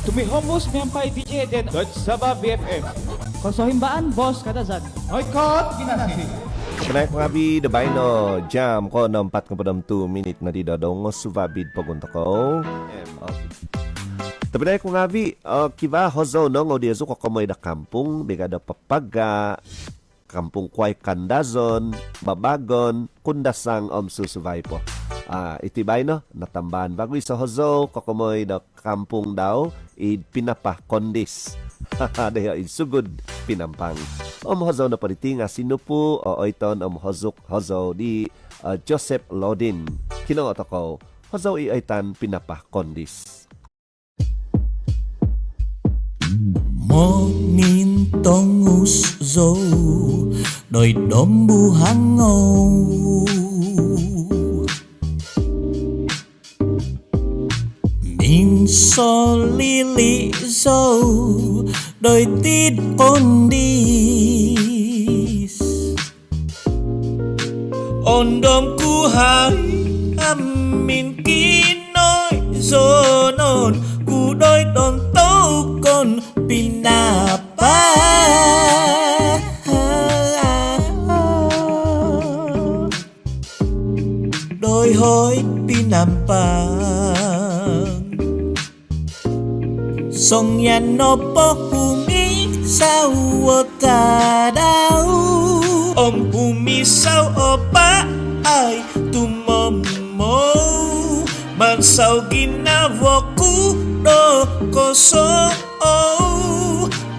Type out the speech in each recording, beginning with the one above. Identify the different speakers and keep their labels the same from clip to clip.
Speaker 1: Tumihomos miyampai DJ den Dot Sabah BFF.
Speaker 2: Konsohimbaan bos kata Zag.
Speaker 1: Oy kot ginasi.
Speaker 3: Kenaik ngabi debay no jam ko no 42 minit na di dodong suvabid paguntako. Tapi naik ngabi kiba hozo no ngodia su kokomoy da kampung bigada papaga kampung Kwai Kandazon, Babagon, Kundasang susuvay po. Itibay no natambahan bago sa hozo kokomoy da kampung daw pinapah kondis. Daya sugod pinampang. Hozo na paritinga sinupo o oiton hozo di Joseph Lodin. Kinong otoko hozo iaitan pinapah kondis.
Speaker 4: Mong uszo đôi đom bu hang ngâu min so li li zo đôi tít on đom ku hai min ki nói zo non ku đôi đom tâu con pinapa đôi hối pinampa song yan no po umi sao ta đau om umi sao opa ai tu mom mo man sao ginavoku do koso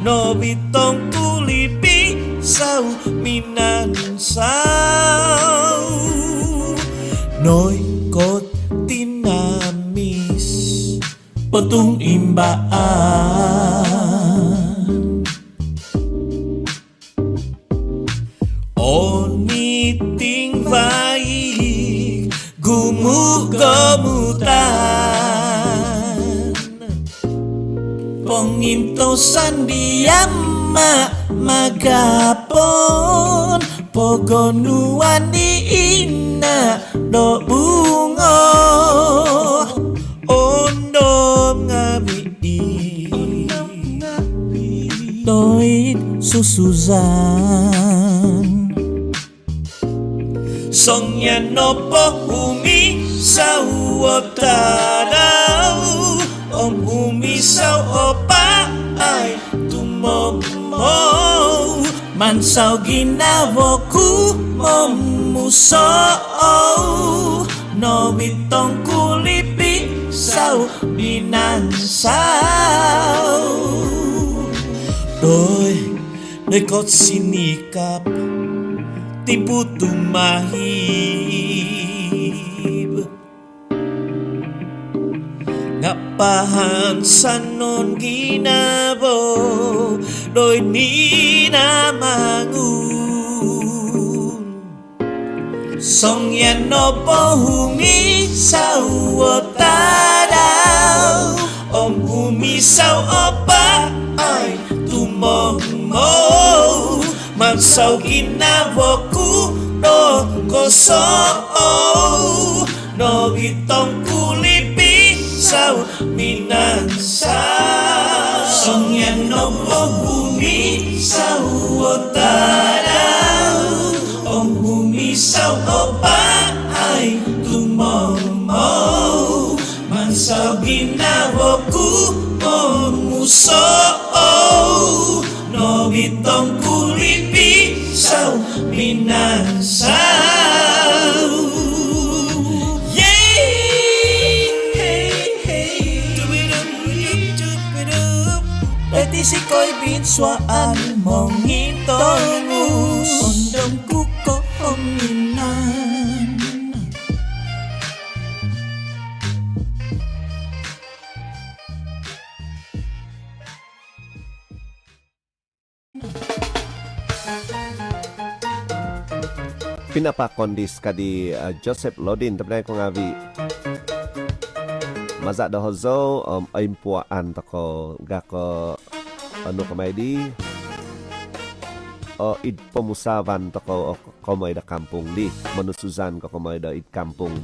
Speaker 4: no bitong kulipi sao minan sao noi kot tinamis petung imbaan oni ting vai gumugamutan pengintosan diama magapon pogonuan diina do bungo ondom ngabi doit susuzan songnya nopo umi sawotadau om umi saw opa ay tumomo man saw ginavoku momuso no bitong kulipi saw binansaw đôi kot sinikap tipu tumahib ngapahan sanon ginabo đôi ni na mangun song yan no po humi sao tadao om humi sao opa ay tumomo man sao ginavoku do koso no bitong kulipi sao minansao song yan no po bumi sao tadao om bumi sao opa ay tumomo man sao ginavoku momuso no bitong kulipi sao minansao si ko'y binswaan mong itong ondong kuko ominan
Speaker 3: Pinapakondis kadi Joseph Lodin tapnay ko ngabi maza da hozo aimpuan tako gako ano kamay di id pemusavan tako komay da kampung di manusuzan ko komay da id kampung